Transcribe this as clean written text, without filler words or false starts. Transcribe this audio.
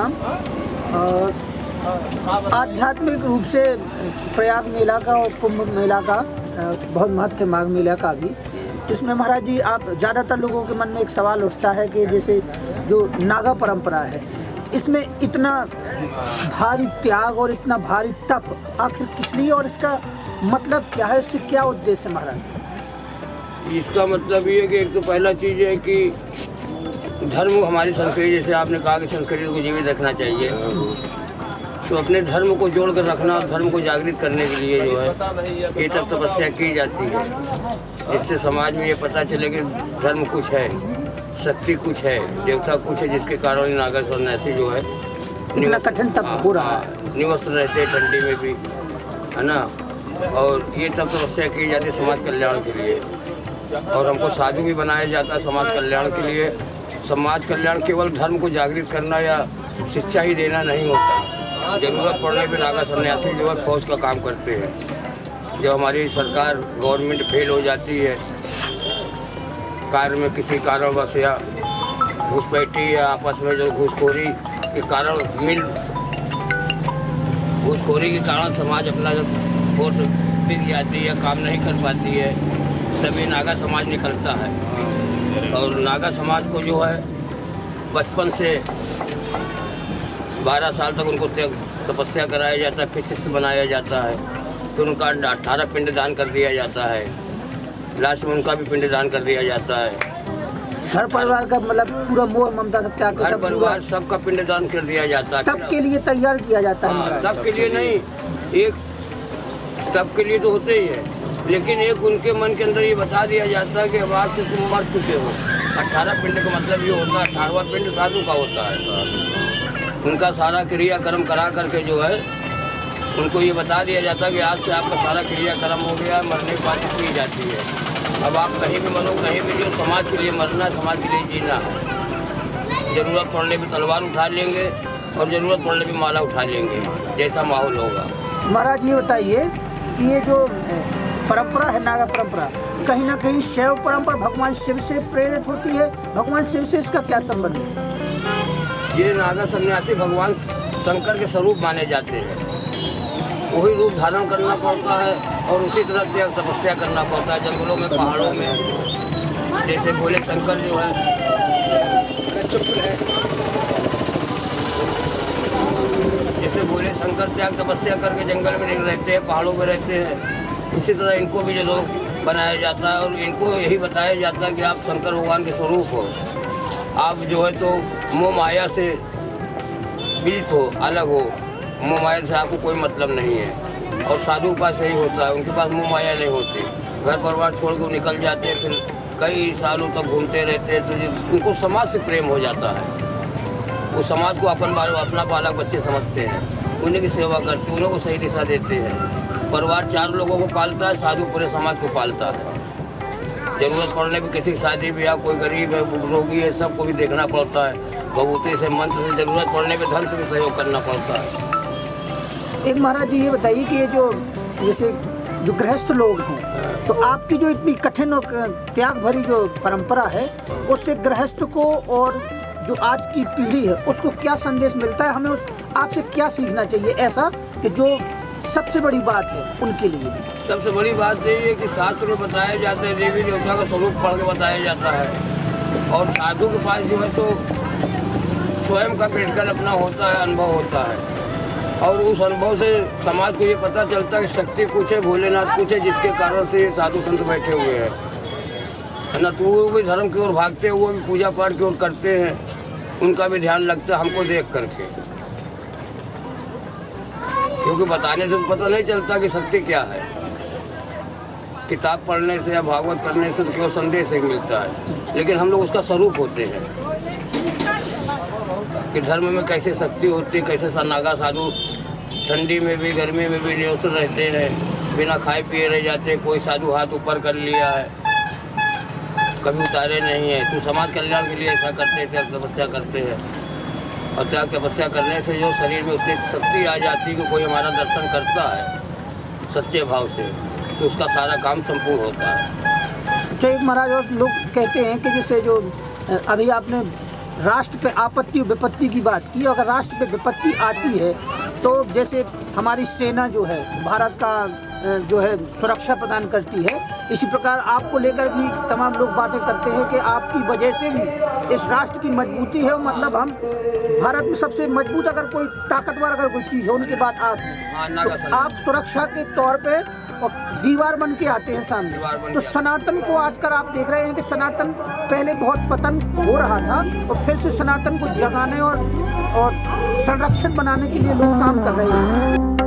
प्रणाम। आध्यात्मिक रूप से प्रयाग मेला का और कुंभ मेला का बहुत महत्व है, माघ मेला का भी, जिसमें महाराज जी आप ज़्यादातर लोगों के मन में एक सवाल उठता है कि जैसे जो नागा परंपरा है, इसमें इतना भारी त्याग और इतना भारी तप आखिर किस लिए, और इसका मतलब क्या है, इससे क्या उद्देश्य है महाराज? इसका मतलब ये है कि एक तो पहला चीज़ है कि धर्म हमारी संस्कृति, जैसे आपने कहा कि संस्कृति को जीवित रखना चाहिए, तो अपने धर्म को जोड़ कर रखना और धर्म को जागृत करने के लिए जो है ये तब तपस्या की जाती है, जिससे समाज में ये पता चले कि धर्म कुछ है, शक्ति कुछ है, देवता कुछ है, जिसके कारण नागा सन्यासी जो है इतना कठिन तप हो रहा है, निवस्त रहते हैं ठंडी में भी, है ना। और ये तब तपस्या की जाती है समाज कल्याण के लिए, और हमको साधु भी बनाया जाता है समाज कल्याण के लिए। समाज कल्याण केवल धर्म को जागृत करना या शिक्षा ही देना नहीं होता, ज़रूरत पड़ने पर नागा सन्यासी जो है फौज का काम करते हैं। जब हमारी सरकार गवर्नमेंट फेल हो जाती है कार्य में किसी कारणवश या घुसपैठी या आपस में जो घूसखोरी के कारण घूसखोरी के कारण समाज अपना जब फोर्स बिक जाती है या काम नहीं कर पाती है, तभी नागा समाज निकलता है। और नागा समाज को जो है बचपन से 12 साल तक उनको तपस्या कराया जाता है, फिर शिष्य बनाया जाता है, फिर उनका 18 पिंडदान कर दिया जाता है, लास्ट में उनका भी पिंडदान कर दिया जाता है। घर परिवार का मतलब पूरा मोह ममता सब त्याग कर घर परिवार सबका पिंडदान कर दिया जाता है। तब के लिए तैयार किया जाता है महाराज? तब के लिए नहीं, एक तब के लिए तो होते ही है, लेकिन एक उनके मन के अंदर ये बता दिया जाता है कि अब आज से तुम मर चुके हो। 18 पिंड का मतलब ये होता है, 18वां पिंड साधु का होता है। उनका सारा क्रियाक्रम करा करके जो है उनको ये बता दिया जाता है कि आज से आपका सारा क्रियाक्रम हो गया, मरने की बात की जाती है। अब आप कहीं भी मरो, कहीं भी जो समाज के लिए मरना, समाज के लिए जीना है। ज़रूरत पड़ने पर तलवार उठा लेंगे और ज़रूरत पड़ने पर माला उठा लेंगे, जैसा माहौल होगा। महाराज ये बताइए कि ये जो परंपरा है नागा परंपरा, कहीं ना कहीं शैव परंपरा भगवान शिव से प्रेरित होती है, भगवान शिव से इसका क्या संबंध है? ये नागा सन्यासी भगवान शंकर के स्वरूप माने जाते हैं, वही रूप धारण करना पड़ता है और उसी तरह से तपस्या करना पड़ता है जंगलों में, पहाड़ों में। जैसे भोले शंकर जो है जैसे भोले शंकर त्याग तपस्या करके जंगल में नहीं रहते हैं, पहाड़ों में रहते हैं, उसी तरह इनको भी जो लोग बनाया जाता है और इनको यही बताया जाता है कि आप शंकर भगवान के स्वरूप हो। आप जो है तो मोह माया से बीत हो, अलग हो, मोह माया से आपको कोई मतलब नहीं है। और साधु के पास यही होता है, उनके पास मोह माया नहीं होती, घर परिवार छोड़ कर निकल जाते हैं, फिर कई सालों तक घूमते रहते हैं, तो उनको समाज से प्रेम हो जाता है। वो समाज को अपना बालक बच्चे समझते हैं, उन्हीं की सेवा करते हैं, उन्हीं को सही दिशा देते हैं। परिवार 4 लोगों को पालता है, साधु पूरे समाज को पालता है। ज़रूरत पड़ने पर किसी की शादी ब्याह, कोई गरीब है, रोगी है, सबको भी देखना पड़ता है। बबूते से, मंत्र से, ज़रूरत पड़ने पर धन से भी सहयोग करना पड़ता है। एक महाराज जी ये बताइए कि ये जो जैसे जो गृहस्थ लोग हैं, तो आपकी जो इतनी कठिन और त्याग भरी जो परंपरा है, उससे गृहस्थ को और जो आज की पीढ़ी है उसको क्या संदेश मिलता है? हमें आपसे क्या सीखना चाहिए ऐसा कि जो सबसे बड़ी बात है उनके लिए? सबसे बड़ी बात यही है कि शास्त्र में बताया जाता है, देवी देवता का स्वरूप पढ़ के बताया जाता है। और साधु के पास जो है तो स्वयं का प्रैक्टिकल अपना होता है, अनुभव होता है, और उस अनुभव से समाज को ये पता चलता है कि शक्ति कुछ है, भोलेनाथ कुछ है, जिसके कारण से ये साधु संत बैठे हुए हैं, है ना। तो वो भी धर्म की ओर भागते हैं, वो भी पूजा पाठ की ओर करते हैं, उनका भी ध्यान लगता है हमको देख करके, क्योंकि बताने से पता नहीं चलता कि सत्य क्या है। किताब पढ़ने से या भागवत करने से तो केवल संदेश एक मिलता है, लेकिन हम लोग उसका स्वरूप होते हैं कि धर्म में कैसे शक्ति होती है, कैसे नागा साधु ठंडी में भी गर्मी में भी निवस्त रहते हैं, बिना खाए पिए रह जाते हैं। कोई साधु हाथ ऊपर कर लिया है, कभी उतारे नहीं है, तो समाज कल्याण के लिए ऐसा करते थे, तपस्या करते हैं। और त्याग तपस्या करने से जो शरीर में उतनी शक्ति आ जाती है कि कोई हमारा दर्शन करता है सच्चे भाव से, तो उसका सारा काम संपूर्ण होता है। तो एक महाराज और लोग कहते हैं कि जैसे जो अभी आपने राष्ट्र पे आपत्ति और विपत्ति की बात की। अगर राष्ट्र पे विपत्ति आती है तो जैसे हमारी सेना जो है भारत का जो है सुरक्षा प्रदान करती है, इसी प्रकार आपको लेकर भी तमाम लोग बातें करते हैं कि आपकी वजह से भी इस राष्ट्र की मजबूती है। मतलब हम भारत में सबसे मजबूत अगर कोई ताकतवर अगर कोई चीज़ है उनके बाद आप सुरक्षा के तौर पे और दीवार बन के आते हैं सामने। तो सनातन को आजकल आप देख रहे हैं कि सनातन पहले बहुत पतन हो रहा था और फिर से सनातन को जगाने और संरक्षण बनाने के लिए लोग काम कर रहे हैं।